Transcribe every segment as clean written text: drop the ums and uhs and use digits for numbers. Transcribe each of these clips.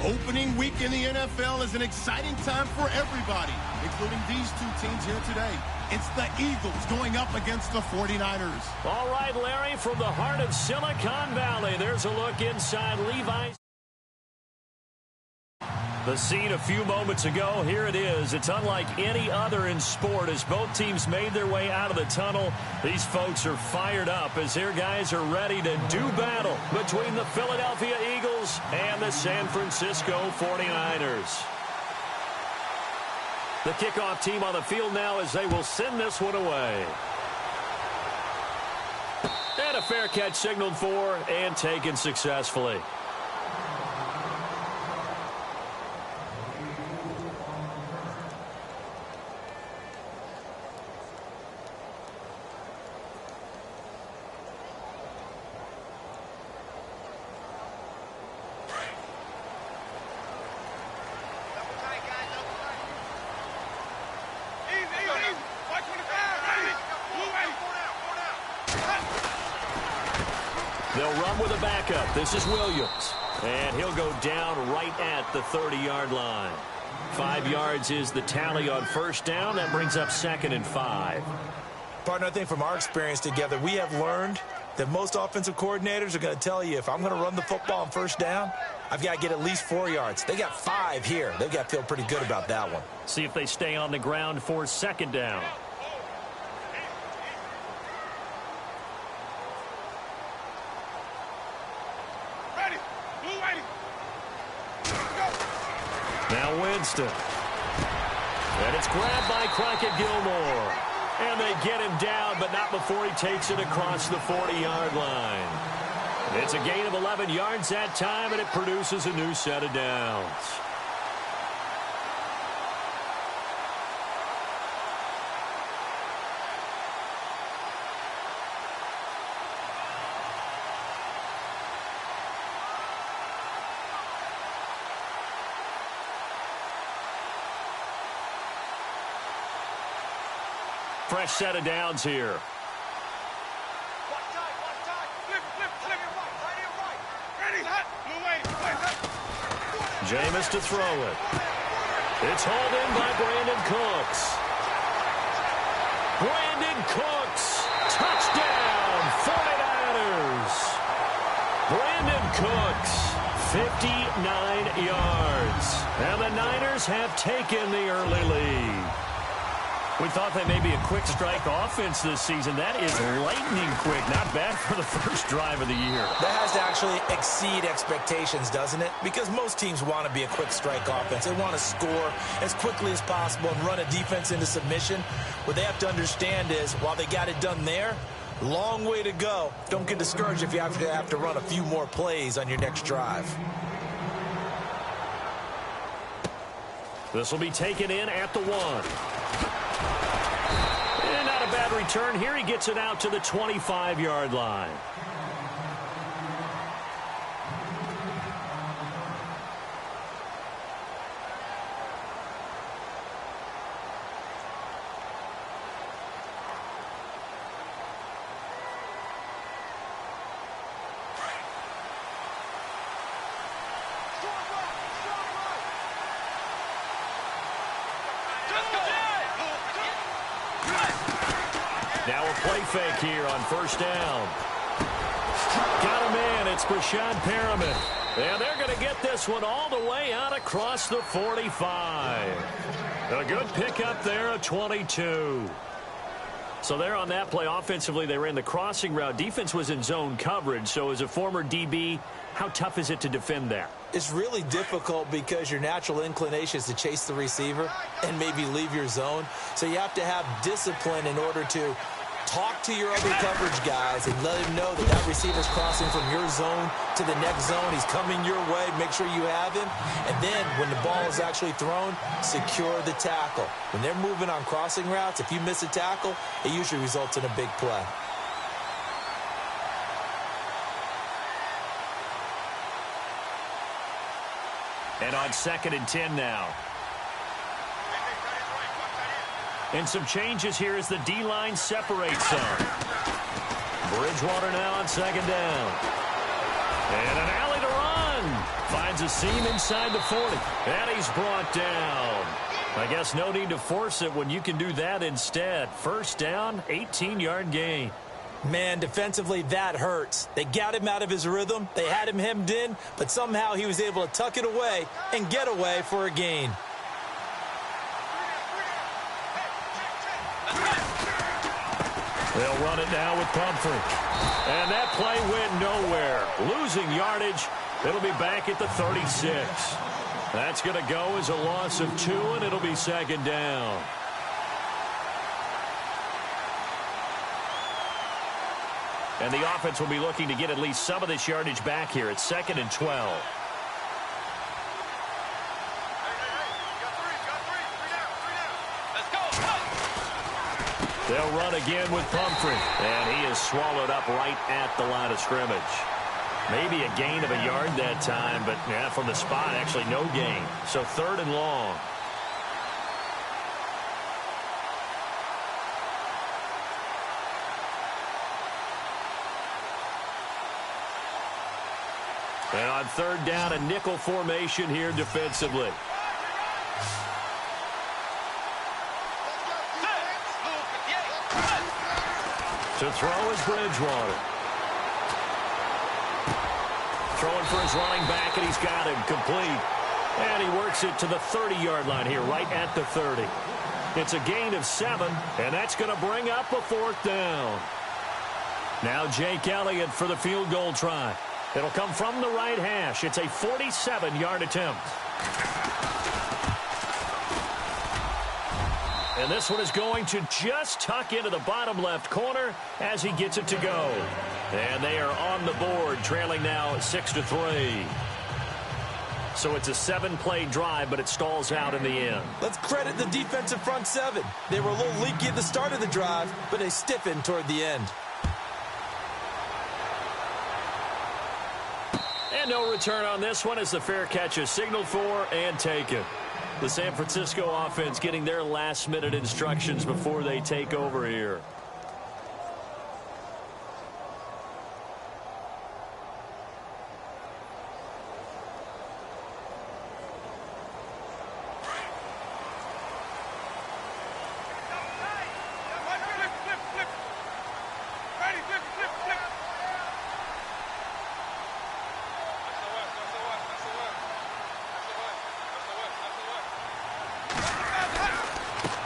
Opening week in the NFL is an exciting time for everybody, including these two teams here today. It's the Eagles going up against the 49ers. All right, Larry, from the heart of Silicon Valley, there's a look inside Levi's. The scene a few moments ago, here it is. It's unlike any other in sport as both teams made their way out of the tunnel. These folks are fired up as their guys are ready to do battle between the Philadelphia Eagles and the San Francisco 49ers. The kickoff team on the field now as they will send this one away. And a fair catch signaled for and taken successfully. They'll run with a backup. This is Williams. And he'll go down right at the 30-yard line. 5 yards is the tally on first down. That brings up 2nd and 5. Partner, I think from our experience together, we have learned that most offensive coordinators are going to tell you, if I'm going to run the football on first down, I've got to get at least 4 yards. They got 5 here. They've got to feel pretty good about that one. See if they stay on the ground for 2nd down. Now Winston. And it's grabbed by Crockett Gilmore. And they get him down, but not before he takes it across the 40-yard line. It's a gain of 11 yards that time, and it produces a new set of downs. Fresh set of downs here. Jameis to throw it. It's hauled in by Brandon Cooks. Brandon Cooks. Touchdown, 49ers. Brandon Cooks, 59 yards. And the Niners have taken the early lead. We thought they may be a quick strike offense this season. That is lightning quick. Not bad for the first drive of the year. That has to actually exceed expectations, doesn't it? Because most teams want to be a quick strike offense. They want to score as quickly as possible and run a defense into submission. What they have to understand is, while they got it done there, long way to go. Don't get discouraged if you have to run a few more plays on your next drive. This will be taken in at the 1. And not a bad return here. He gets it out to the 25-yard line. Now a play fake here on first down. Got him in. It's Brashad Perriman. And they're going to get this one all the way out across the 45. A good pickup there, a 22. So there on that play, offensively, they ran the crossing route. Defense was in zone coverage. So as a former DB, how tough is it to defend that? It's really difficult because your natural inclination is to chase the receiver and maybe leave your zone. So you have to have discipline in order to talk to your other coverage guys and let him know that that receiver's crossing from your zone to the next zone. He's coming your way. Make sure you have him. And then when the ball is actually thrown, secure the tackle. When they're moving on crossing routes, if you miss a tackle, it usually results in a big play. And on 2nd and 10 now. And some changes here as the D-line separates some. Bridgewater now on 2nd down. And an alley to run. Finds finds a seam inside the 40. And he's brought down. I guess no need to force it when you can do that instead. First down, 18-yard gain. Man, defensively, that hurts. They got him out of his rhythm. They had him hemmed in, but somehow he was able to tuck it away and get away for a gain. They'll run it now with Pumphrey. And that play went nowhere. Losing yardage. It'll be back at the 36. That's going to go as a loss of 2, and it'll be second down. And the offense will be looking to get at least some of this yardage back here. It's 2nd and 12. They'll run again with Pumphrey. And he is swallowed up right at the line of scrimmage. Maybe a gain of a yard that time, but yeah, from the spot, actually no gain. So 3rd and long. And on 3rd down, a nickel formation here defensively. To throw is Bridgewater. Throwing for his running back, and he's got him complete. And he works it to the 30-yard line here, right at the 30. It's a gain of 7, and that's going to bring up a 4th down. Now Jake Elliott for the field goal try. It'll come from the right hash. It's a 47-yard attempt. And this one is going to just tuck into the bottom left corner as he gets it to go. And they are on the board, trailing now 6-3. So it's a 7-play drive, but it stalls out in the end. Let's credit the defensive front 7. They were a little leaky at the start of the drive, but they stiffened toward the end. And no return on this one as the fair catch is signaled for and taken. The San Francisco offense getting their last-minute instructions before they take over here.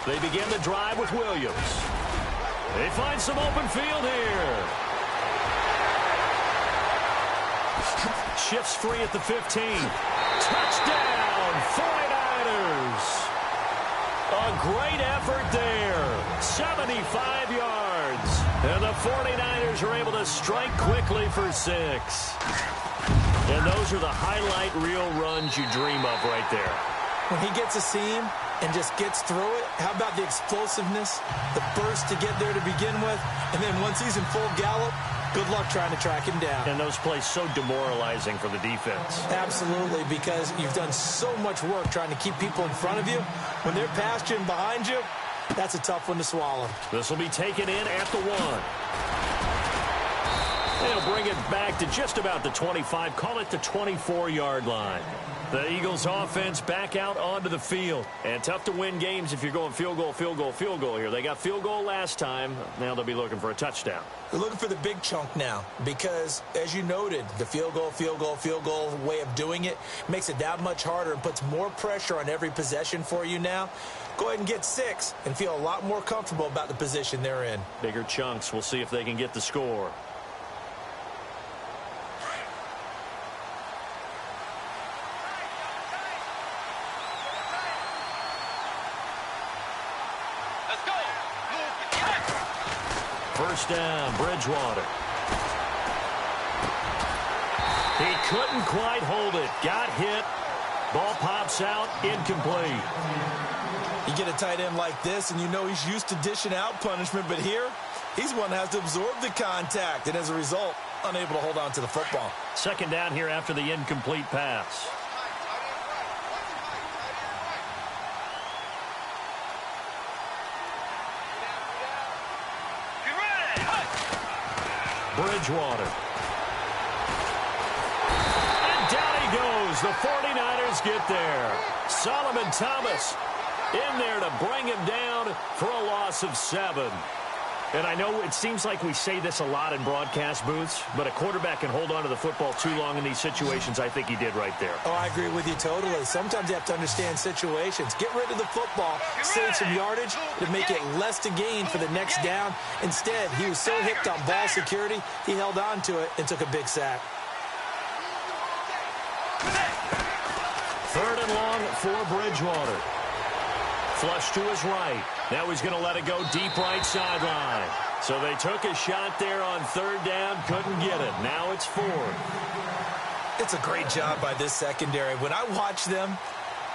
They begin the drive with Williams. They find some open field here. Shifts free at the 15. Touchdown, 49ers. A great effort there. 75 yards. And the 49ers are able to strike quickly for 6. And those are the highlight reel runs you dream of right there. When he gets a seam and just gets through it, how about the explosiveness, the burst to get there to begin with, and then once he's in full gallop, good luck trying to track him down. And those plays so demoralizing for the defense. Absolutely, because you've done so much work trying to keep people in front of you. When they're past you and behind you, that's a tough one to swallow. This will be taken in at the 1. They'll bring it back to just about the 25, call it the 24-yard line. The Eagles offense back out onto the field. And tough to win games if you're going field goal, field goal, field goal here. They got field goal last time. Now they'll be looking for a touchdown. They're looking for the big chunk now because, as you noted, the field goal, field goal, field goal way of doing it makes it that much harder and puts more pressure on every possession for you now. Go ahead and get 6 and feel a lot more comfortable about the position they're in. Bigger chunks. We'll see if they can get the score. First down, Bridgewater. He couldn't quite hold it. Got hit. Ball pops out, incomplete. You get a tight end like this, and you know he's used to dishing out punishment, but here, he's one that has to absorb the contact, and as a result, unable to hold on to the football. Second down here after the incomplete pass. Bridgewater. And down he goes as the 49ers get there. Solomon Thomas in there to bring him down for a loss of 7. And I know it seems like we say this a lot in broadcast booths, but a quarterback can hold on to the football too long in these situations. I think he did right there. Oh, I agree with you totally. Sometimes you have to understand situations. Get rid of the football, save some yardage to make it less to gain for the next down. Instead, he was so hipped on ball security, he held on to it and took a big sack. 3rd and long for Bridgewater. Flush to his right. Now he's going to let it go deep right sideline. So they took a shot there on 3rd down, couldn't get it. Now it's 4th. It's a great job by this secondary. When I watch them,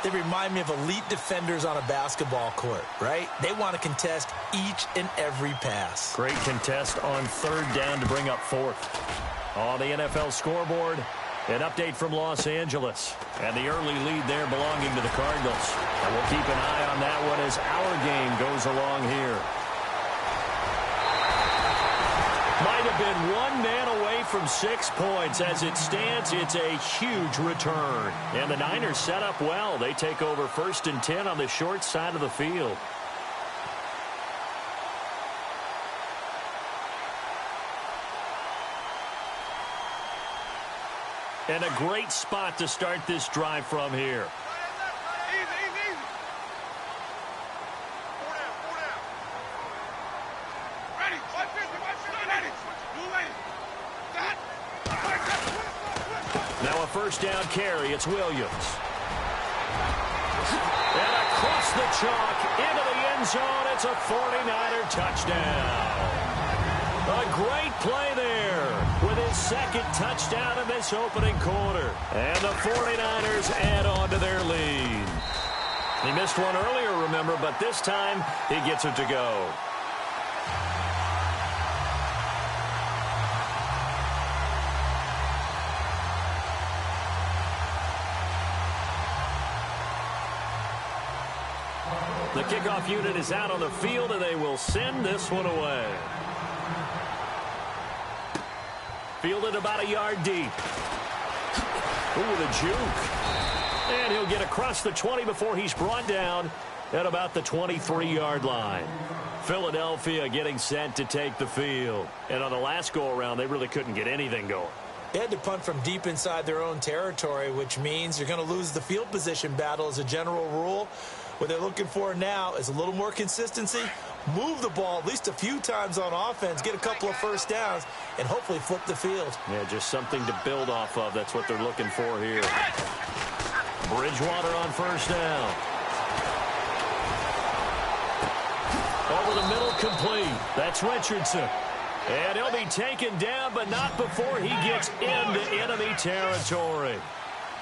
they remind me of elite defenders on a basketball court, right? They want to contest each and every pass. Great contest on 3rd down to bring up 4th. On the NFL scoreboard, an update from Los Angeles. And the early lead there belonging to the Cardinals. And we'll keep an eye on that one as our game goes along here. Might have been one man away from 6 points. As it stands, it's a huge return. And the Niners set up well. They take over 1st and 10 on the short side of the field. And a great spot to start this drive from here. Now a 1st down carry. It's Williams. And across the chalk into the end zone. It's a 49er touchdown. A great play there with his 2nd touchdown in this opening quarter. And the 49ers add on to their lead. He missed one earlier, remember, but this time he gets it to go. The kickoff unit is out on the field, and they will send this one away. Fielded about a yard deep. Ooh, the juke. And he'll get across the 20 before he's brought down at about the 23-yard line. Philadelphia getting set to take the field. And on the last go-around, they really couldn't get anything going. They had to punt from deep inside their own territory, which means you're going to lose the field position battle as a general rule. What they're looking for now is a little more consistency, move the ball at least a few times on offense, get a couple of 1st downs, and hopefully flip the field. Yeah, just something to build off of. That's what they're looking for here. Bridgewater on 1st down. Over the middle, complete. That's Richardson. And he'll be taken down, but not before he gets into enemy territory.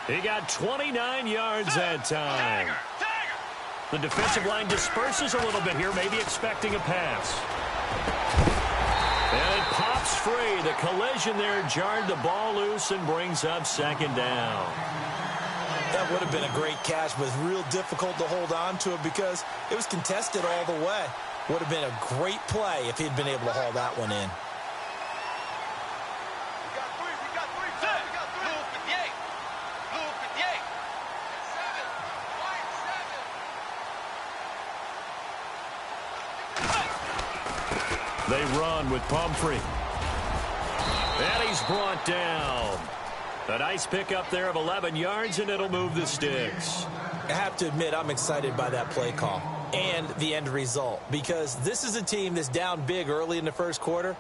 He got 29 yards that time. The defensive line disperses a little bit here, maybe expecting a pass. And it pops free. The collision there jarred the ball loose and brings up 2nd down. That would have been a great catch, but real difficult to hold on to it because it was contested all the way. Would have been a great play if he'd been able to haul that one in. They run with Pumphrey. And he's brought down. A nice pickup there of 11 yards, and it'll move the sticks. I have to admit, I'm excited by that play call and the end result because this is a team that's down big early in the 1st quarter,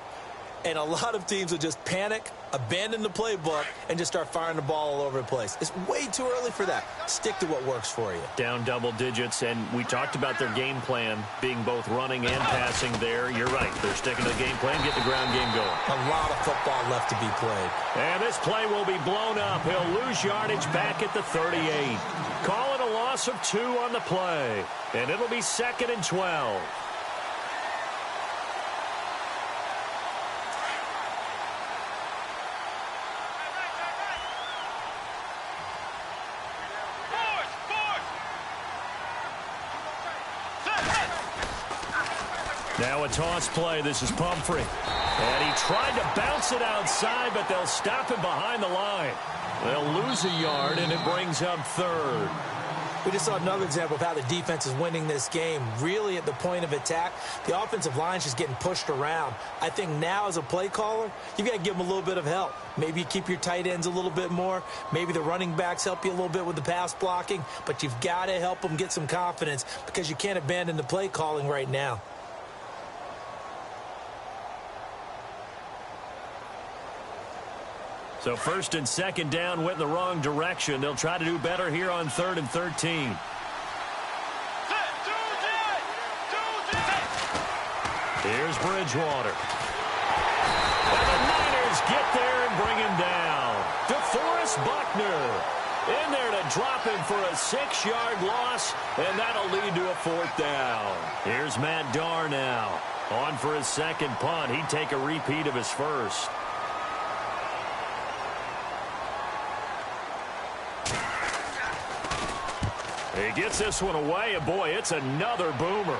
and a lot of teams will just panic, abandon the playbook, and just start firing the ball all over the place. It's way too early for that. Stick to what works for you. Down double digits, and we talked about their game plan being both running and passing there. You're right. They're sticking to the game plan, get the ground game going. A lot of football left to be played. And this play will be blown up. He'll lose yardage back at the 38. Call it a loss of 2 on the play, and it'll be 2nd and 12. Now a toss play. This is Pumphrey. And he tried to bounce it outside, but they'll stop him behind the line. They'll lose a yard, and it brings up third. We just saw another example of how the defense is winning this game. Really at the point of attack, the offensive line is just getting pushed around. I think now as a play caller, you've got to give them a little bit of help. Maybe you keep your tight ends a little bit more. Maybe the running backs help you a little bit with the pass blocking. But you've got to help them get some confidence because you can't abandon the play calling right now. So first and second down went in the wrong direction. They'll try to do better here on 3rd and 13. Here's Bridgewater. And the Niners get there and bring him down. DeForest Buckner in there to drop him for a 6-yard loss, and that'll lead to a 4th down. Here's Matt Darr now. On for his second punt. He'd take a repeat of his first. He gets this one away, and boy, it's another boomer.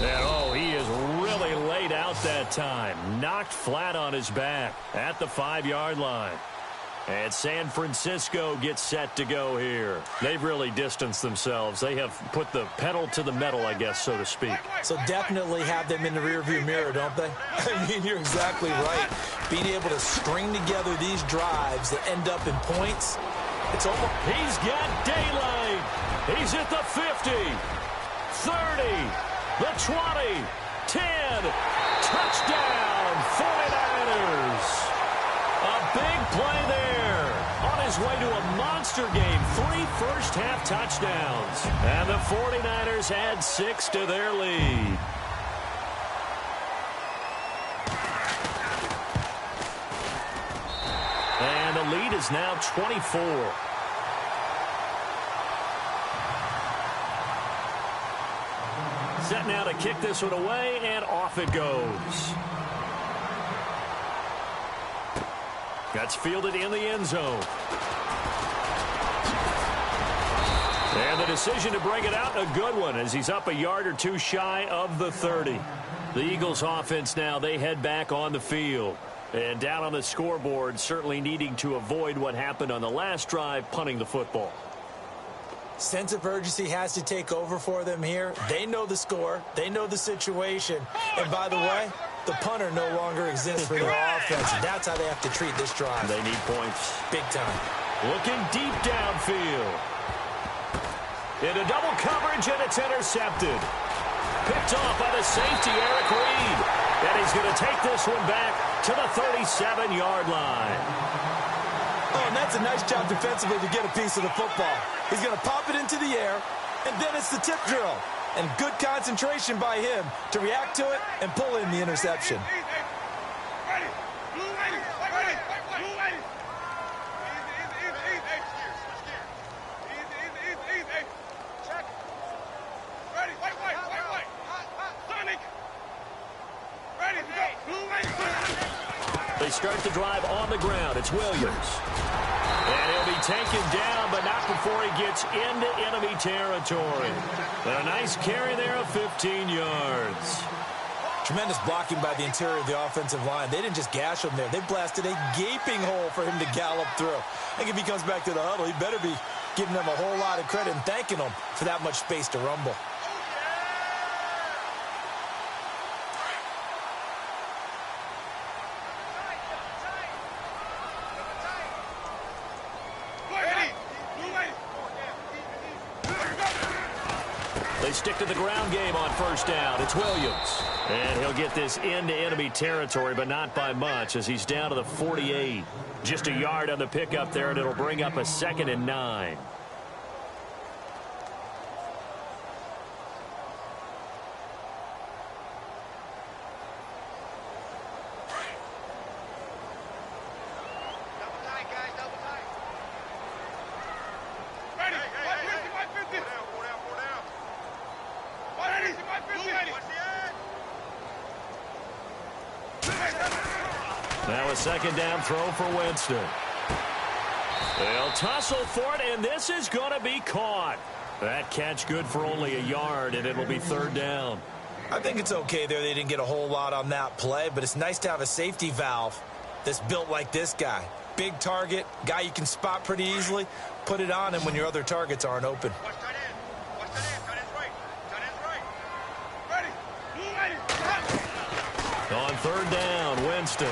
And oh, he is really laid out that time. Knocked flat on his back at the 5-yard line. And San Francisco gets set to go here. They've really distanced themselves. They have put the pedal to the metal, I guess, so to speak. So definitely have them in the rearview mirror, don't they? I mean, you're exactly right. Being able to string together these drives that end up in points, it's almost... He's got daylight. He's at the 50, 30, the 20, 10. Touchdown, 49ers. A big play there. On his way to a monster game. 3 first-half touchdowns. And the 49ers add 6 to their lead. And the lead is now 24. Set now to kick this one away, and off it goes. That's fielded in the end zone. And the decision to bring it out, a good one, as he's up a yard or two shy of the 30. The Eagles offense now, they head back on the field. And down on the scoreboard, certainly needing to avoid what happened on the last drive, punting the football. Sense of urgency has to take over for them here. They know the score. They know the situation. And by the way, the punter no longer exists for their offense. That's how they have to treat this drive. They need points. Big time. Looking deep downfield. Into double coverage, and it's intercepted. Picked off by the safety, Eric Reed. And he's going to take this one back to the 37-yard line. Oh, and that's a nice job defensively to get a piece of the football. He's going to pop it into the air, and then it's the tip drill. And good concentration by him to react to it and pull in the interception. They start the drive on the ground. It's Williams. And he'll be taken down, but not before he gets into enemy territory. And a nice carry there of 15 yards. Tremendous blocking by the interior of the offensive line. They didn't just gash him there. They blasted a gaping hole for him to gallop through. I think if he comes back to the huddle, he better be giving them a whole lot of credit and thanking them for that much space to rumble. They stick to the ground game on first down. It's Williams. And he'll get this into enemy territory, but not by much, as he's down to the 48. Just a yard on the pickup there, and it'll bring up a 2nd and 9. Now a 2nd down throw for Winston. They'll tussle for it, and this is going to be caught. That catch good for only a yard, and it'll be 3rd down. I think it's okay there. They didn't get a whole lot on that play, but it's nice to have a safety valve that's built like this guy. Big target, guy you can spot pretty easily. Put it on him when your other targets aren't open. On third down, Winston.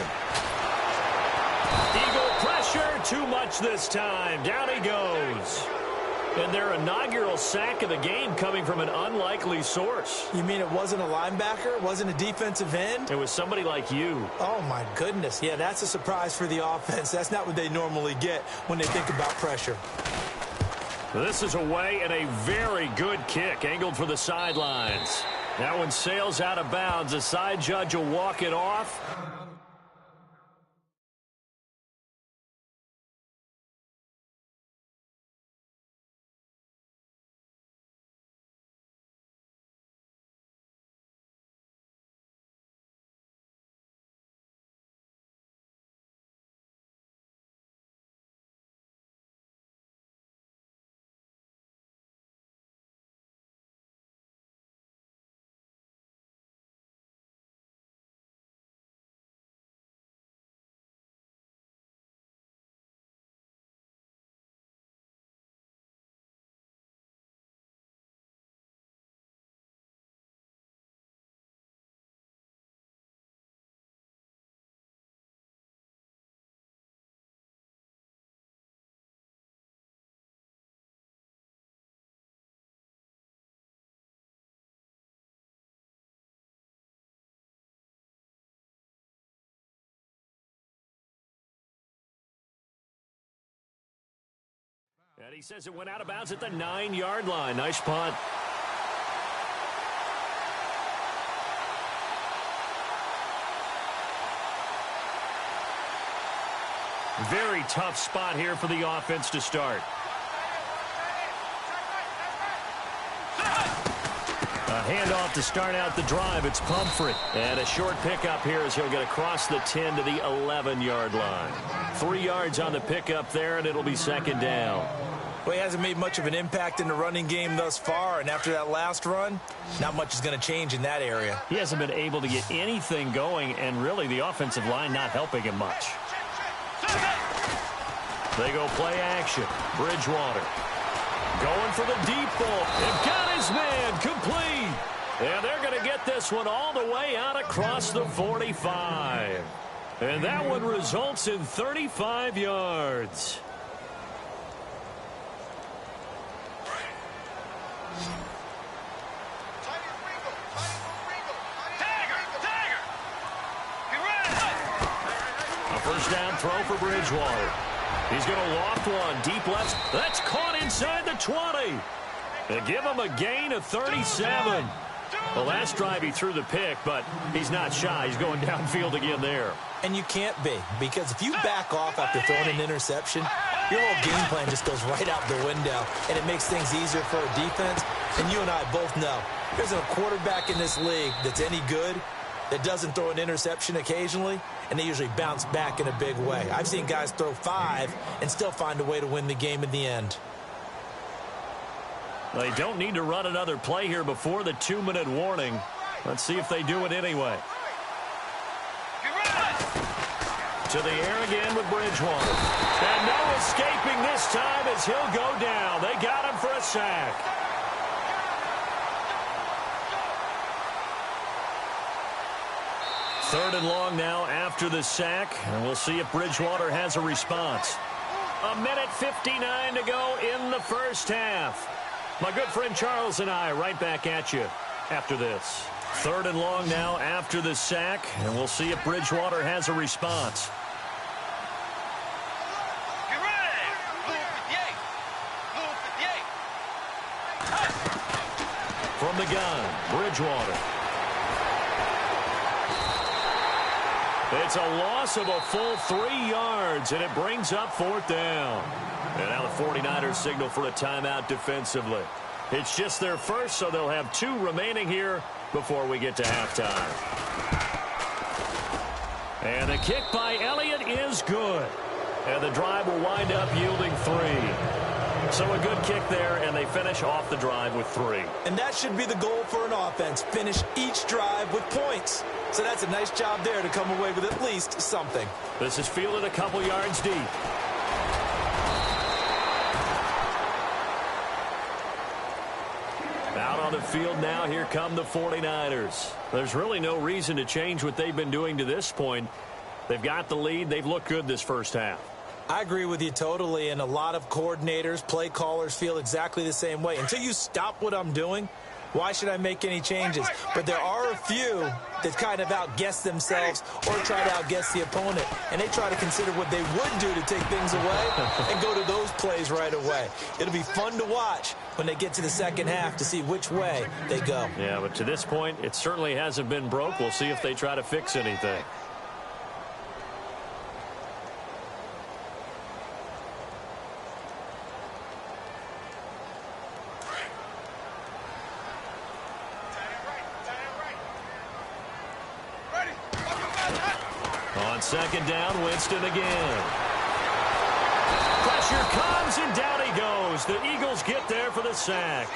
Eagle pressure, too much this time. Down he goes. And their inaugural sack of the game coming from an unlikely source. You mean it wasn't a linebacker? It wasn't a defensive end? It was somebody like you. Oh, my goodness. Yeah, that's a surprise for the offense. That's not what they normally get when they think about pressure. This is away and a very good kick, angled for the sidelines. That one sails out of bounds. The side judge will walk it off. And he says it went out of bounds at the 9-yard line. Nice punt. Very tough spot here for the offense to start. A handoff to start out the drive. It's Pumphrey. And a short pickup here as he'll get across the 10 to the 11-yard line. 3 yards on the pickup there, and it'll be second down. Well, he hasn't made much of an impact in the running game thus far, and after that last run, not much is going to change in that area. He hasn't been able to get anything going, and really the offensive line not helping him much. They go play action. Bridgewater going for the deep ball. They've got his man complete. And they're going to get this one all the way out across the 45. And that one results in 35 yards. A first down throw for Bridgewater. He's going to loft one deep left. That's caught inside the 20. They give him a gain of 37. The last drive he threw the pick, but he's not shy. He's going downfield again there. And you can't be, because if you back off after throwing an interception, your whole game plan just goes right out the window, and it makes things easier for a defense. And you and I both know there's a quarterback in this league that's any good that doesn't throw an interception occasionally, and they usually bounce back in a big way. I've seen guys throw 5 and still find a way to win the game in the end. They don't need to run another play here before the 2-minute warning. Let's see if they do it anyway. To the air again with Bridgewater. And no escaping this time as he'll go down. They got him for a sack. Third and long now after the sack, and we'll see if Bridgewater has a response. 1:59 to go in the first half. My good friend Charles and I right back at you after this. Third and long now after the sack, and we'll see if Bridgewater has a response. Get ready! From the gun, Bridgewater. It's a loss of a full 3 yards, and it brings up fourth down. And now the 49ers signal for a timeout defensively. It's just their first, so they'll have 2 remaining here before we get to halftime. And the kick by Elliott is good. And the drive will wind up yielding 3. So a good kick there, and they finish off the drive with 3. And that should be the goal for an offense. Finish each drive with points. So that's a nice job there to come away with at least something. This is fielded a couple yards deep. Out on the field now, here come the 49ers. There's really no reason to change what they've been doing to this point. They've got the lead. They've looked good this first half. I agree with you totally, and a lot of coordinators, play callers feel exactly the same way. Until you stop what I'm doing, why should I make any changes? But there are a few that kind of outguess themselves or try to outguess the opponent, and they try to consider what they would do to take things away and go to those plays right away. It'll be fun to watch when they get to the second half to see which way they go. Yeah, but to this point, it certainly hasn't been broke. We'll see if they try to fix anything. On second down, Winston again. Pressure comes, and down he goes. The Eagles get there for the sack.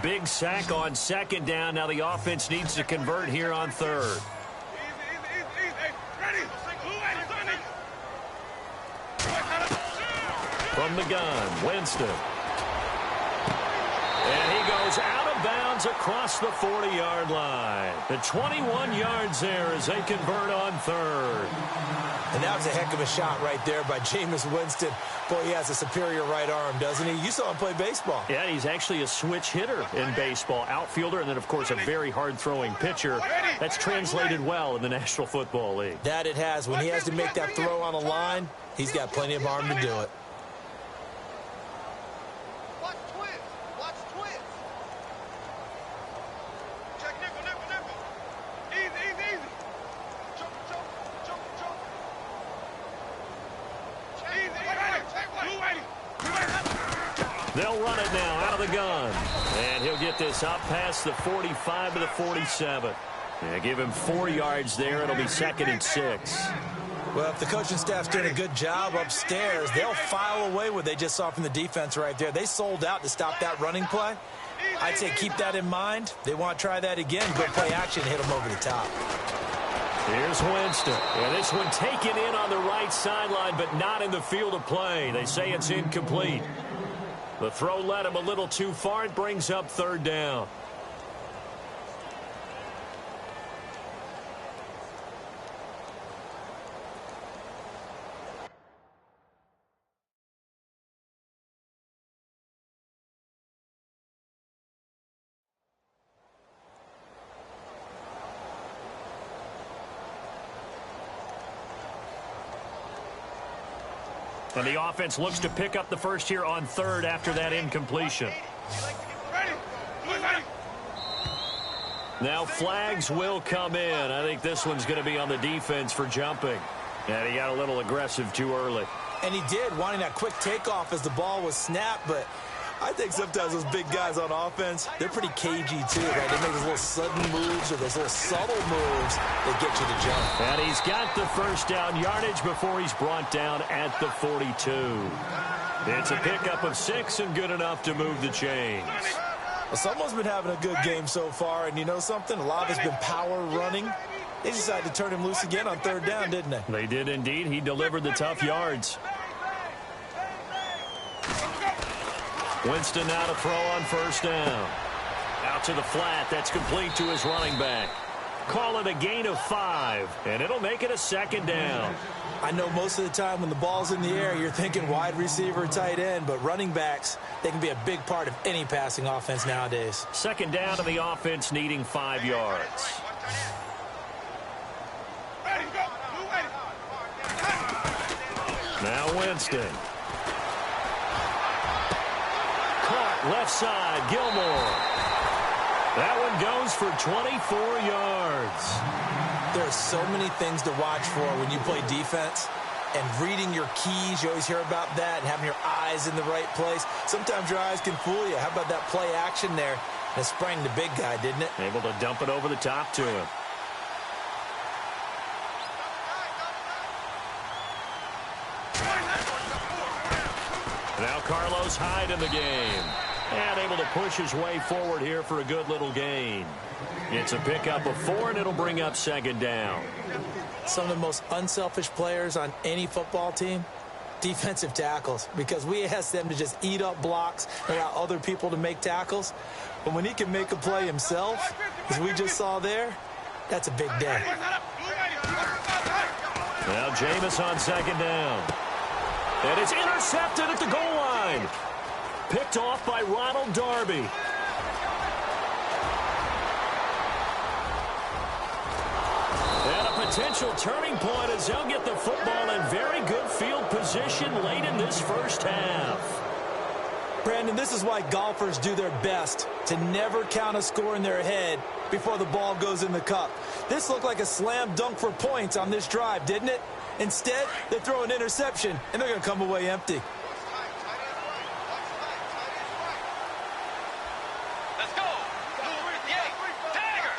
Big sack on second down. Now the offense needs to convert here on third. From the gun, Winston. And he goes out of bounds across the 40-yard line. The 21 yards there as they convert on third. And that was a heck of a shot right there by Jameis Winston. Boy, he has a superior right arm, doesn't he? You saw him play baseball. Yeah, he's actually a switch hitter in baseball. Outfielder, and then, of course, a very hard-throwing pitcher. That's translated well in the National Football League. That it has. When he has to make that throw on a line, he's got plenty of arm to do it. They'll run it now out of the gun. And he'll get this up past the 45 to the 47. Yeah, give him 4 yards there. It'll be 2nd and 6. Well, if the coaching staff's doing a good job upstairs, they'll file away what they just saw from the defense right there. They sold out to stop that running play. I'd say keep that in mind. They want to try that again. Go play action and hit them over the top. Here's Winston. And this one taken in on the right sideline, but not in the field of play. They say it's incomplete. The throw led him a little too far. It brings up third down. And the offense looks to pick up the first here on third after that incompletion. Now flags will come in. I think this one's going to be on the defense for jumping. And he got a little aggressive too early. And he did, wanting that quick takeoff as the ball was snapped, but I think sometimes those big guys on offense, they're pretty cagey too, right? They make those little sudden moves or those little subtle moves that get you to jump. And he's got the first down yardage before he's brought down at the 42. It's a pickup of 6 and good enough to move the chains. Well, someone's been having a good game so far, and you know something? A lot of it's been power running. They decided to turn him loose again on third down, didn't they? They did indeed. He delivered the tough yards. Winston now to throw on first down. Out to the flat. That's complete to his running back. Call it a gain of 5, and it'll make it a 2nd down. I know most of the time when the ball's in the air, you're thinking wide receiver, tight end, but running backs, they can be a big part of any passing offense nowadays. 2nd down to the offense needing 5 yards. Now Winston. Caught left side, Gilmore. That one goes for 24 yards. There are so many things to watch for when you play defense. And reading your keys, you always hear about that, and having your eyes in the right place. Sometimes your eyes can fool you. How about that play action there? That sprang the big guy, didn't it? Able to dump it over the top to him. Carlos Hyde in the game. And able to push his way forward here for a good little gain. It's a pickup of 4, and it'll bring up second down. Some of the most unselfish players on any football team, defensive tackles, because we ask them to just eat up blocks and allow other people to make tackles. But when he can make a play himself, as we just saw there, that's a big day. Now Jameis on second down. And it's intercepted at the goal line. Picked off by Ronald Darby. And a potential turning point as they'll get the football in very good field position late in this first half. Brandon, this is why golfers do their best to never count a score in their head before the ball goes in the cup. This looked like a slam dunk for points on this drive, didn't it? Instead, they throw an interception, and they're going to come away empty. Let's go. Tiger.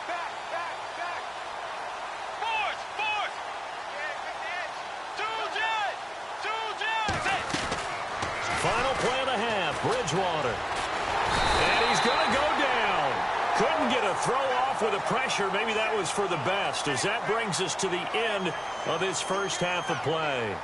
Back. Force. Two jets. Final play of the half, Bridgewater. And he's going to go down. Couldn't get a throw off with the pressure. Maybe that was for the best, as that brings us to the end of this first half of play.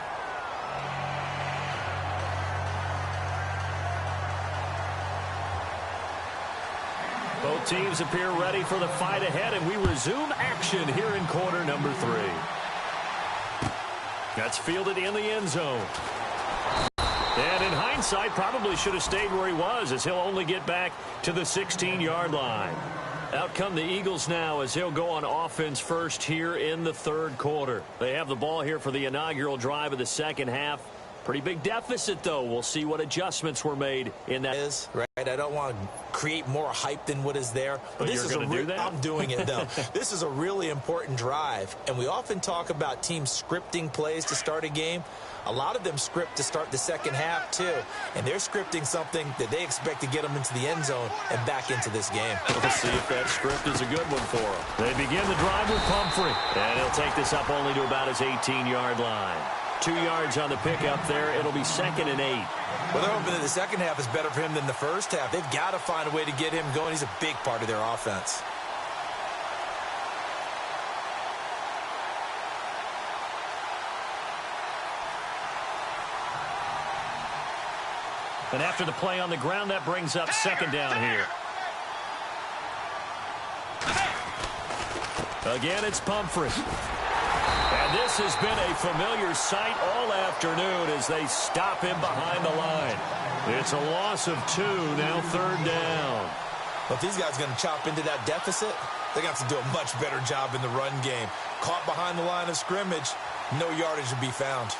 Both teams appear ready for the fight ahead, and we resume action here in quarter number 3. That's fielded in the end zone. And in hindsight, probably should have stayed where he was, as he'll only get back to the 16-yard line. Out come the Eagles now as they'll go on offense first here in the third quarter. They have the ball here for the inaugural drive of the second half. Pretty big deficit, though. We'll see what adjustments were made in that. Is right. I don't want to create more hype than what is there. But this you're going to do that? I'm doing it, though. This is a really important drive, and we often talk about teams scripting plays to start a game. A lot of them script to start the second half, too. And they're scripting something that they expect to get them into the end zone and back into this game. We'll see if that script is a good one for them. They begin the drive with Pumphrey. And he'll take this up only to about his 18-yard line. 2 yards on the pickup there. It'll be 2nd and 8. Well, they're hoping that the second half is better for him than the first half. They've got to find a way to get him going. He's a big part of their offense. And after the play on the ground, that brings up second down here. Again, it's Pumphrey. And this has been a familiar sight all afternoon as they stop him behind the line. It's a loss of 2, now 3rd down. Well, if these guys are going to chop into that deficit, they got to do a much better job in the run game. Caught behind the line of scrimmage, no yardage to be found.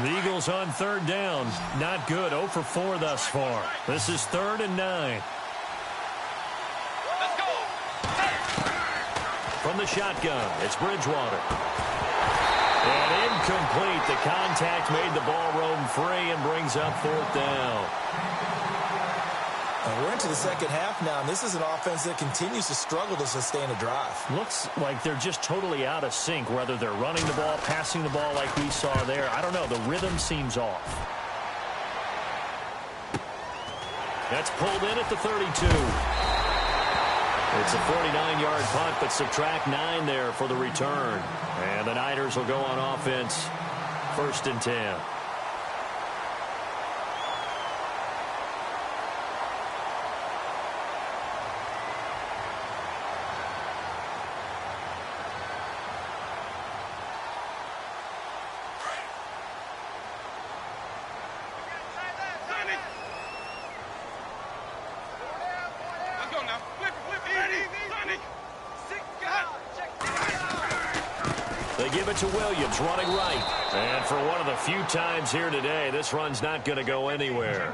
The Eagles on 3rd down. Not good. 0 for 4 thus far. This is 3rd and 9. Let's go. From the shotgun, it's Bridgewater. And incomplete. The contact made the ball roam free and brings up 4th down. We're into the second half now, and this is an offense that continues to struggle to sustain a drive. Looks like they're just totally out of sync, whether they're running the ball, passing the ball like we saw there. I don't know. The rhythm seems off. That's pulled in at the 32. It's a 49-yard punt, but subtract 9 there for the return. And the Niners will go on offense, 1st and 10. They give it to Williams, running right. And for one of the few times here today, this run's not going to go anywhere.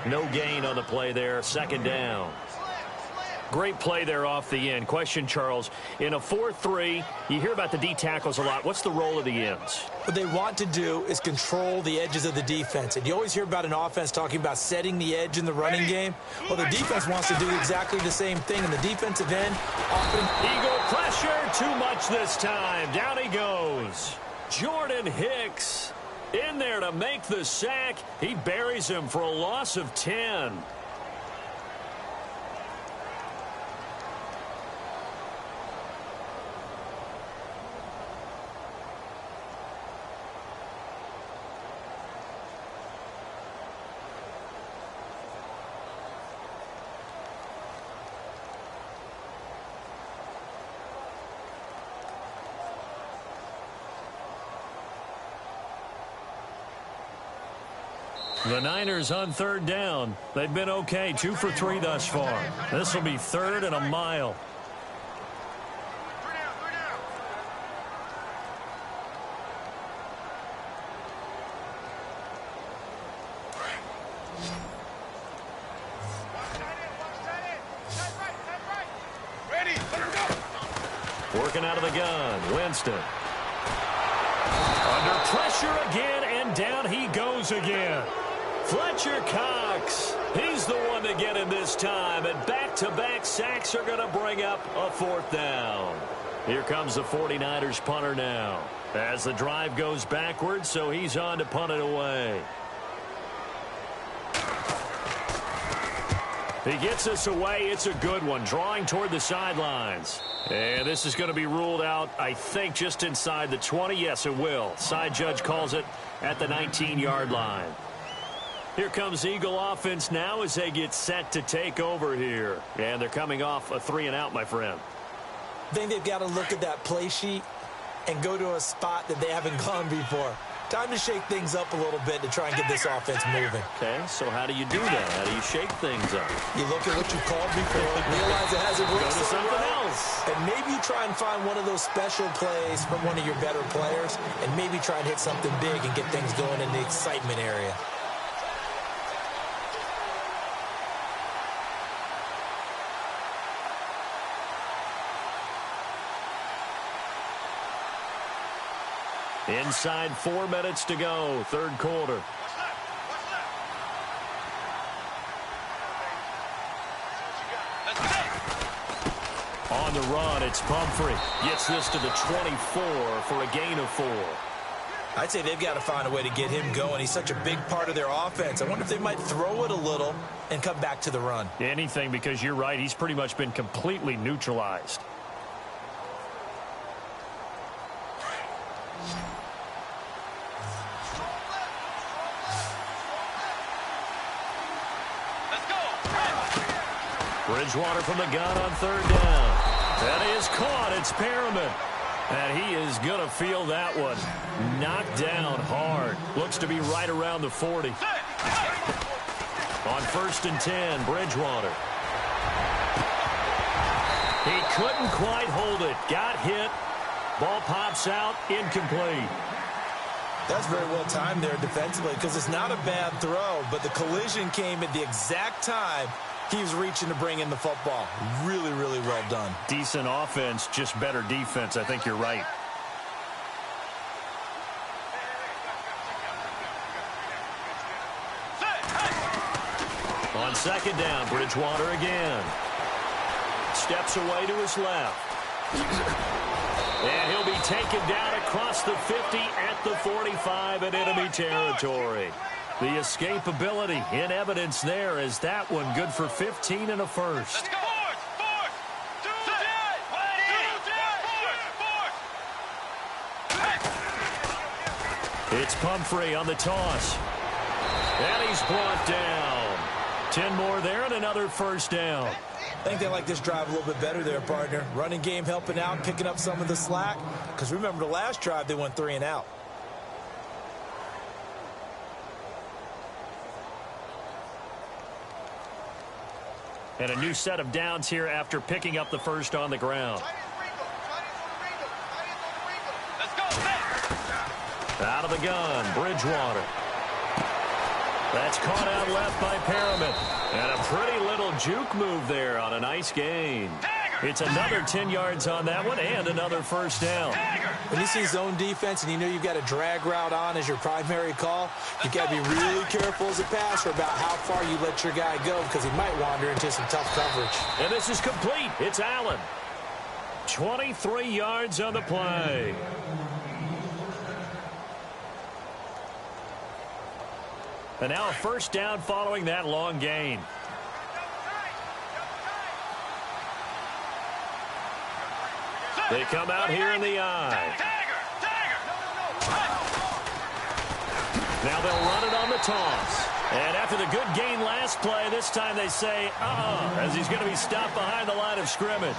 No gain on the play there, 2nd down. Great play there off the end. Question, Charles, in a 4-3, you hear about the D tackles a lot. What's the role of the ends? What they want to do is control the edges of the defense. And you always hear about an offense talking about setting the edge in the running game. Well, the defense wants to do exactly the same thing. And the defensive end often... Eagle pressure, too much this time. Down he goes. Jordan Hicks. In there to make the sack. He buries him for a loss of 10. The Niners on third down. They've been okay, 2 for 3 thus far. This will be third and a mile. Working out of the gun, Winston. Under pressure again, and down he goes again. Fletcher Cox, he's the one to get him this time, and back-to-back sacks are going to bring up a 4th down. Here comes the 49ers punter now, as the drive goes backwards, so he's on to punt it away. He gets us away. It's a good one, drawing toward the sidelines. And this is going to be ruled out, I think, just inside the 20. Yes, it will. Side judge calls it at the 19-yard line. Here comes Eagle offense now as they get set to take over here. And they're coming off a 3-and-out, my friend. I think they've got to look at that play sheet and go to a spot that they haven't gone before. Time to shake things up a little bit to try and get this offense moving. Okay, so how do you do that? How do you shake things up? You look at what you called before, realize it hasn't worked. Go to something else. And maybe you try and find one of those special plays from one of your better players, and maybe try and hit something big and get things going in the excitement area. Inside 4 minutes to go, third quarter. On the run, it's Pumphrey. Gets this to the 24 for a gain of 4. I'd say they've got to find a way to get him going. He's such a big part of their offense. I wonder if they might throw it a little and come back to the run. Anything, because you're right. He's pretty much been completely neutralized. Bridgewater from the gun on third down. That is caught. It's Perriman. And he is going to feel that one. Knocked down hard. Looks to be right around the 40. On 1st and 10, Bridgewater. He couldn't quite hold it. Got hit. Ball pops out. Incomplete. That's very well timed there defensively, because it's not a bad throw, but the collision came at the exact time he was reaching to bring in the football. Really, really well done. Decent offense, just better defense. I think you're right. On 2nd down, Bridgewater again. Steps away to his left. And he'll be taken down across the 50 at the 45 in enemy territory. The escapability in evidence there as that one good for 15 and a first. It's Pumphrey on the toss. And he's brought down. 10 more there and another first down. I think they like this drive a little bit better there, partner. Running game helping out, picking up some of the slack. Because remember the last drive, they went 3-and-out. And a new set of downs here after picking up the first on the ground. Out of the gun, Bridgewater. That's caught out left by Perriman. And a pretty little juke move there on a nice gain. It's another 10 yards on that one and another first down. When you see zone defense and you know you've got a drag route on as your primary call, you've got to be really careful as a passer about how far you let your guy go, because he might wander into some tough coverage. And this is complete. It's Allen. 23 yards on the play. And now a first down following that long gain. They come out here in the I. Now they'll run it on the toss. And after the good gain last play, this time they say, as he's going to be stopped behind the line of scrimmage.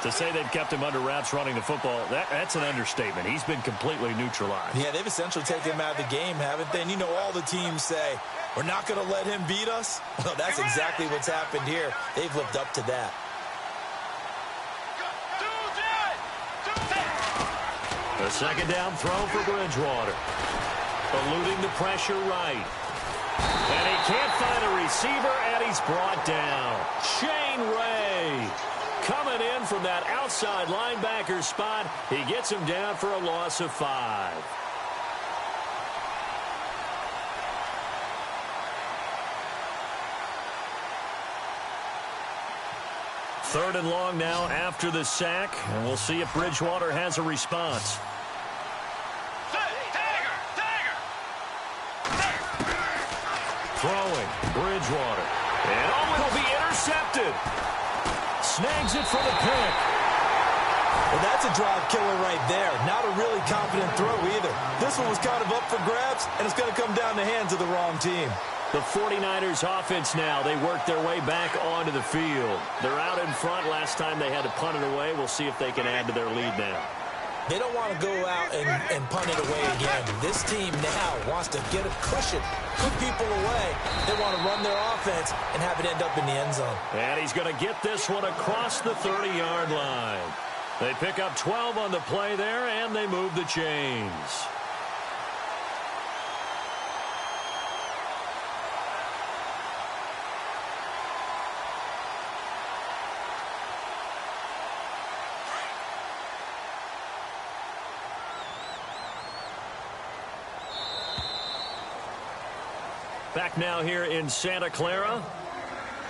To say they've kept him under wraps running the football, that's an understatement. He's been completely neutralized. Yeah, they've essentially taken him out of the game, haven't they? And you know all the teams say, we're not going to let him beat us. Well, that's exactly what's happened here. They've lived up to that. A second down throw for Bridgewater. Eluding the pressure right. And he can't find a receiver, and he's brought down. Shane Ray coming in from that outside linebacker spot. He gets him down for a loss of 5. Third and long now after the sack, and we'll see if Bridgewater has a response. Throwing, Bridgewater. And it'll be intercepted. Snags it for the pick. Well, that's a drive killer right there. Not a really confident throw either. This one was kind of up for grabs, and it's going to come down the hands of the wrong team. The 49ers offense now, they work their way back onto the field. They're out in front. Last time they had to punt it away. We'll see if they can add to their lead now. They don't want to go out and punt it away again. This team now wants to get a cushion, put people away. They want to run their offense and have it end up in the end zone. And he's going to get this one across the 30-yard line. They pick up 12 on the play there, and they move the chains. Back now here in Santa Clara.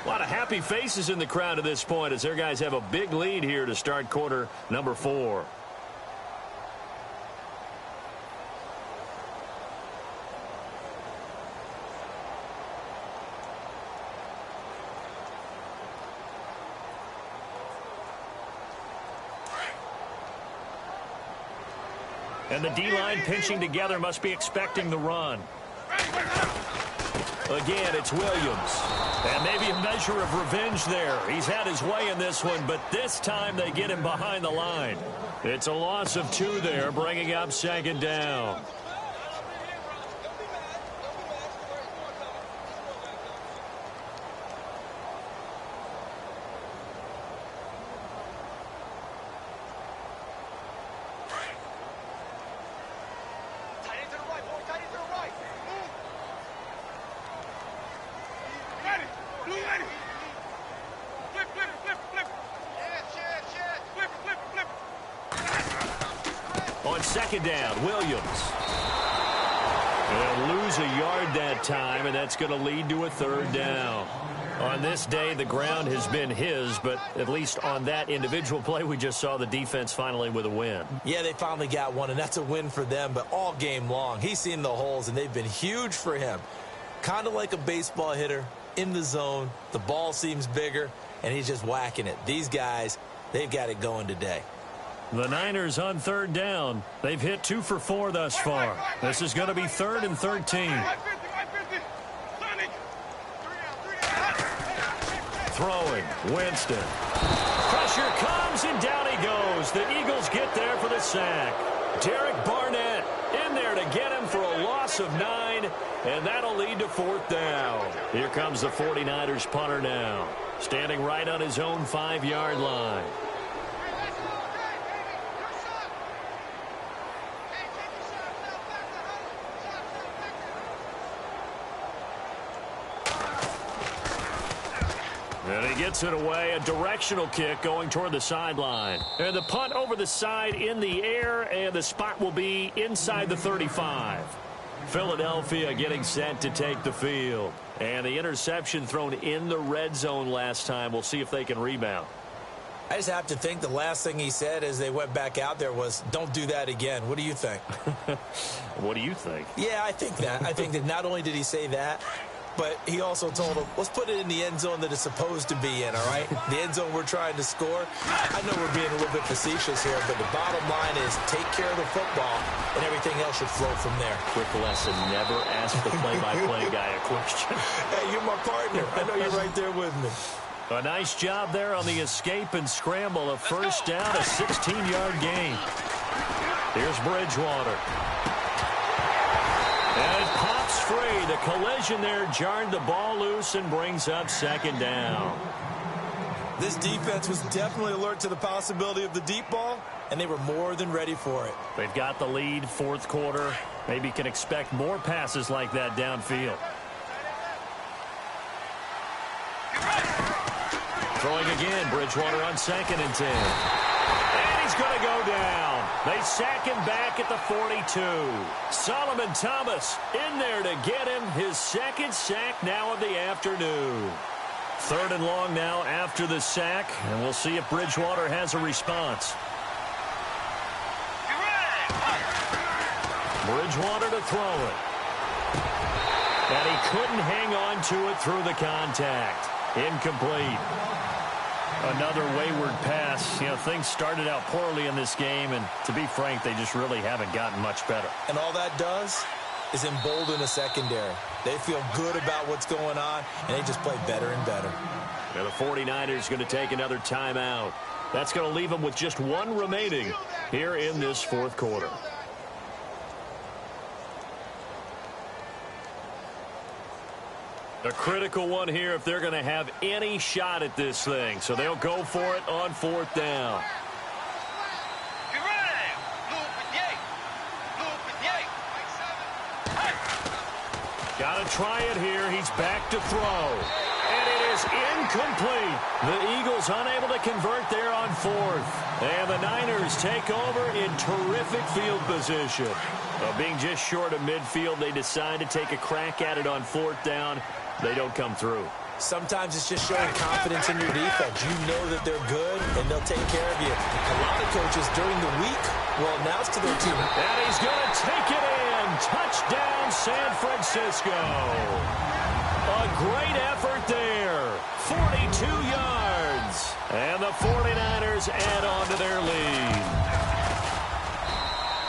A lot of happy faces in the crowd at this point as their guys have a big lead here to start quarter number 4. And the D-line pinching together, must be expecting the run. Again, it's Williams. And maybe a measure of revenge there. He's had his way in this one, but this time they get him behind the line. It's a loss of 2 there, bringing up second down. On second down, Williams. They'll lose a yard that time, and that's going to lead to a third down. On this day, the ground has been his, but at least on that individual play, we just saw the defense finally with a win. Yeah, they finally got one, and that's a win for them, but all game long, he's seen the holes, and they've been huge for him. Kind of like a baseball hitter in the zone. The ball seems bigger, and he's just whacking it. These guys, they've got it going today. The Niners on third down. They've hit 2 for 4 thus far. This is going to be 3rd and 13. Throwing, Winston. Pressure comes, and down he goes. The Eagles get there for the sack. Derek Barnett in there to get him for a loss of 9, and that'll lead to 4th down. Here comes the 49ers punter now, standing right on his own 5-yard line. And he gets it away, a directional kick going toward the sideline. And the punt over the side in the air, and the spot will be inside the 35. Philadelphia getting set to take the field. And the interception thrown in the red zone last time. We'll see if they can rebound. I just have to think the last thing he said as they went back out there was, don't do that again. What do you think? What do you think? Yeah, I think that. I think that not only did he say that, but he also told him, let's put it in the end zone that it's supposed to be in, all right? The end zone we're trying to score. I know we're being a little bit facetious here, but the bottom line is take care of the football, and everything else should flow from there. Quick lesson, never ask the play-by-play guy a question. Hey, you're my partner. I know you're right there with me. A nice job there on the escape and scramble. A first down, a 16-yard gain. Here's Bridgewater. And it pops free. The collision there jarred the ball loose and brings up second down. This defense was definitely alert to the possibility of the deep ball, and they were more than ready for it. They've got the lead, fourth quarter. Maybe can expect more passes like that downfield. Throwing again, Bridgewater on 2nd and 10. And he's going to go down. They sack him back at the 42. Solomon Thomas in there to get him his second sack now of the afternoon. 3rd and long now after the sack, and we'll see if Bridgewater has a response. Bridgewater to throw it. And he couldn't hang on to it through the contact. Incomplete. Another wayward pass. You know, things started out poorly in this game, and to be frank, they just really haven't gotten much better. And all that does is embolden a secondary. They feel good about what's going on, and they just play better and better. Now the 49ers going to take another timeout. That's going to leave them with just one remaining here in this fourth quarter. A critical one here if they're going to have any shot at this thing. So they'll go for it on 4th down. Got to try it here. He's back to throw. And it is incomplete. The Eagles unable to convert there on 4th. And the Niners take over in terrific field position. Being just short of midfield, they decide to take a crack at it on 4th down. They don't come through. Sometimes it's just showing confidence in your defense. You know that they're good, and they'll take care of you. A lot of coaches during the week will announce to their team. And he's going to take it in. Touchdown, San Francisco. A great effort there. 42 yards. And the 49ers add on to their lead.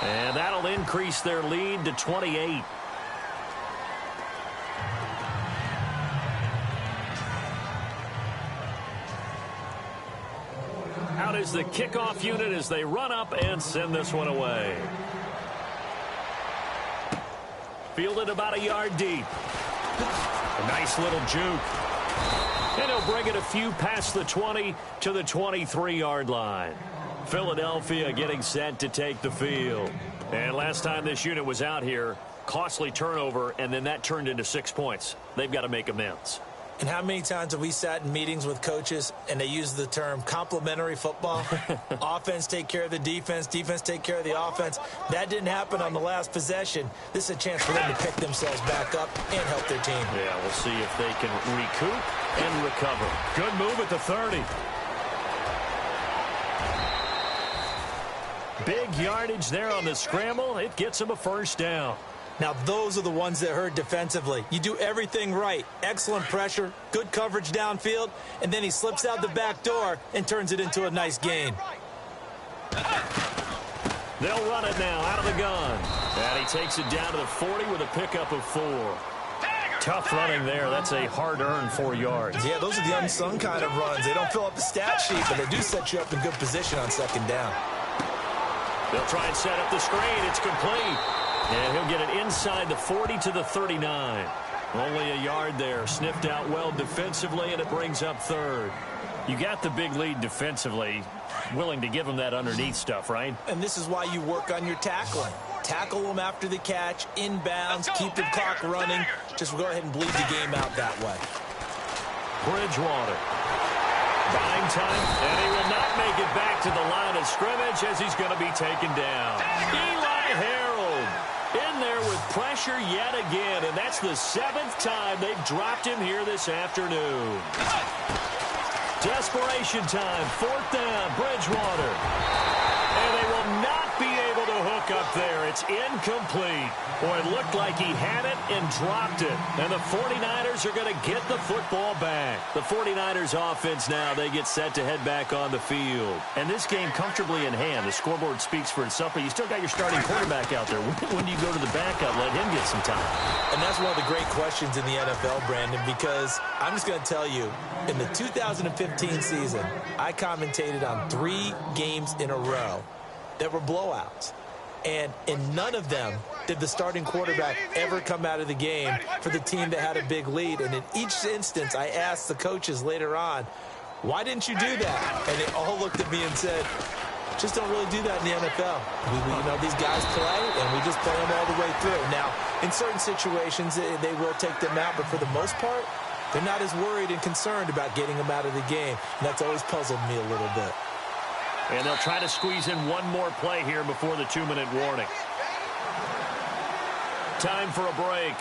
And that'll increase their lead to 28. Out is the kickoff unit as they run up and send this one away. Fielded about a yard deep. A nice little juke. And he'll bring it a few past the 20 to the 23-yard line. Philadelphia getting set to take the field. And last time this unit was out here, costly turnover, and then that turned into 6 points. They've got to make amends. And how many times have we sat in meetings with coaches and they use the term complementary football? Offense take care of the defense, defense take care of the offense. That didn't happen on the last possession. This is a chance for them to pick themselves back up and help their team. Yeah, we'll see if they can recoup and recover. Good move at the 30. Big yardage there on the scramble. It gets them a first down. Now, those are the ones that hurt defensively. You do everything right. Excellent pressure, good coverage downfield, and then he slips out the back door and turns it into a nice gain. They'll run it now out of the gun. And he takes it down to the 40 with a pickup of 4. Tough running there. That's a hard-earned 4 yards. Yeah, those are the unsung kind of runs. They don't fill up the stat sheet, but they do set you up in good position on second down. They'll try and set up the screen. It's complete. And he'll get it inside the 40 to the 39. Only a yard there. Sniffed out well defensively, and it brings up 3rd. You got the big lead defensively. Willing to give them that underneath stuff, right? And this is why you work on your tackling. Tackle them after the catch, inbounds, keep the clock running. Just go ahead and bleed the game out that way. Bridgewater. Buying time, and he will not make it back to the line of scrimmage as he's going to be taken down. Eli Harold in there with pressure yet again, and that's the 7th time they've dropped him here this afternoon. Desperation time. 4th down. Bridgewater. And they will not be able to hook up there. It's incomplete. Boy, it looked like he had it and dropped it. And the 49ers are going to get the football back. The 49ers offense now, they get set to head back on the field. And this game comfortably in hand. The scoreboard speaks for itself, but you still got your starting quarterback out there. When do you go to the backup, let him get some time? And that's one of the great questions in the NFL, Brandon, because I'm just going to tell you, in the 2015 season, I commentated on 3 games in a row that were blowouts. And in none of them did the starting quarterback ever come out of the game for the team that had a big lead. And in each instance, I asked the coaches later on, why didn't you do that? And they all looked at me and said, just don't really do that in the NFL. You know, these guys play, and we just play them all the way through. Now, in certain situations, they will take them out, but for the most part, they're not as worried and concerned about getting them out of the game. And that's always puzzled me a little bit. And they'll try to squeeze in one more play here before the 2-minute warning. Time for a break.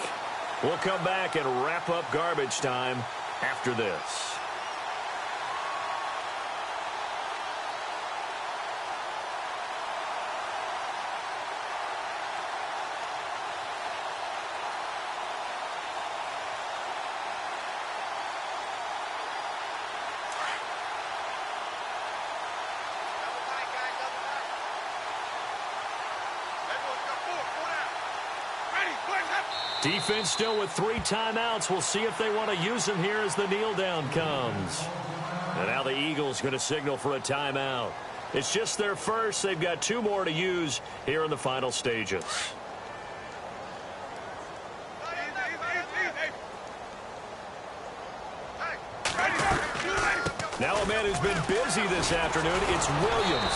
We'll come back and wrap up garbage time after this. Defense still with 3 timeouts. We'll see if they want to use them here as the kneel down comes. And now the Eagles going to signal for a timeout. It's just their first. They've got 2 more to use here in the final stages. Now a man who's been busy this afternoon, it's Williams.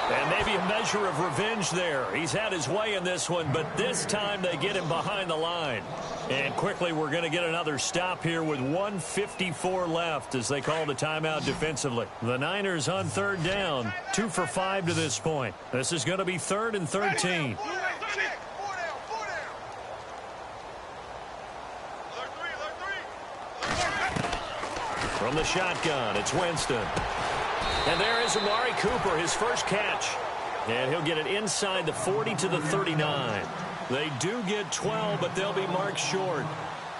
And maybe a measure of revenge there. He's had his way in this one, but this time they get him behind the line. And quickly we're going to get another stop here with 1:54 left as they call the timeout defensively. The Niners on 3rd down, 2 for 5 to this point. This is going to be 3rd and 13. From the shotgun, it's Winston. And there is Amari Cooper, his first catch. And he'll get it inside the 40 to the 39. They do get 12, but they'll be marked short.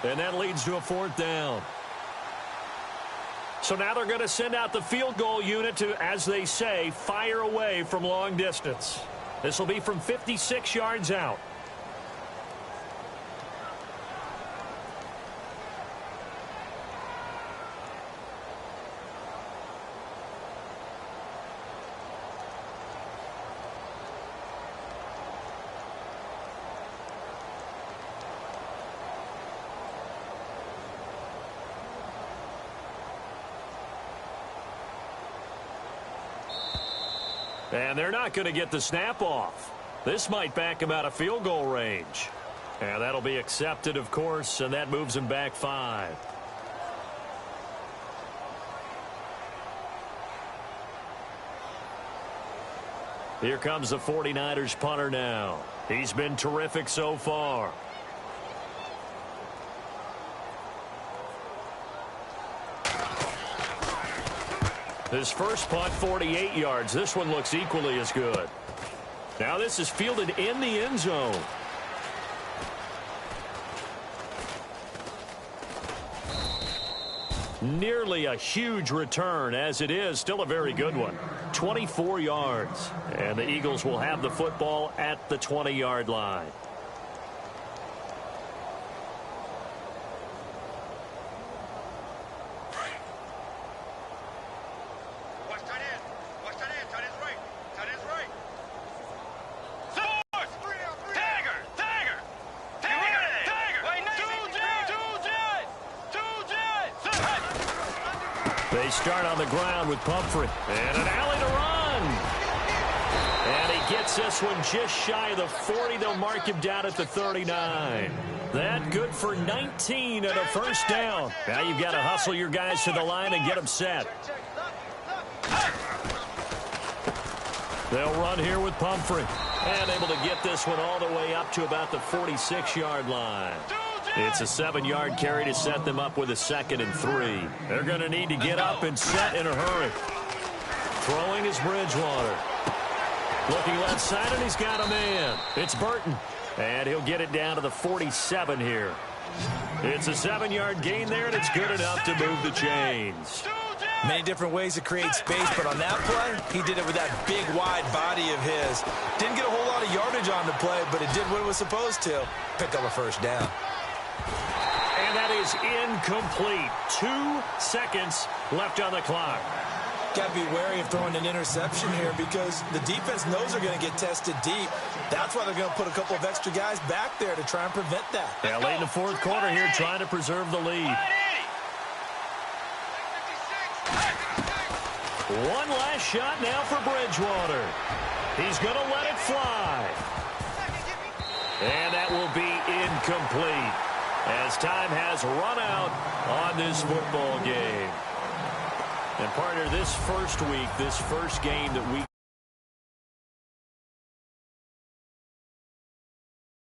And that leads to a 4th down. So now they're going to send out the field goal unit to, as they say, fire away from long distance. This will be from 56 yards out. And they're not going to get the snap off. This might back him out of field goal range. And that'll be accepted, of course, and that moves him back 5. Here comes the 49ers punter now. He's been terrific so far. His first punt, 48 yards. This one looks equally as good. Now this is fielded in the end zone. Nearly a huge return, as it is still a very good one. 24 yards. And the Eagles will have the football at the 20-yard line. They start on the ground with Pumphrey. And an alley to run. And he gets this one just shy of the 40. They'll mark him down at the 39. That good for 19 and a first down. Now you've got to hustle your guys to the line and get them set. They'll run here with Pumphrey. And able to get this one all the way up to about the 46-yard line. It's a 7-yard carry to set them up with a 2nd and 3. They're going to need to get up and set in a hurry. Throwing is Bridgewater. Looking left side, and he's got a man. It's Burton. And he'll get it down to the 47 here. It's a 7-yard gain there, and it's good enough to move the chains. Many different ways to create space, but on that play, he did it with that big, wide body of his. Didn't get a whole lot of yardage on the play, but it did what it was supposed to. Pick up a first down. And that is incomplete. 2 seconds left on the clock. Got to be wary of throwing an interception here because the defense knows they're going to get tested deep. That's why they're going to put a couple of extra guys back there to try and prevent that. Yeah, late in the 4th quarter here, trying to preserve the lead. One last shot now for Bridgewater. He's going to let it fly. And that will be incomplete as time has run out on this football game. And partner, this first week, this first game that we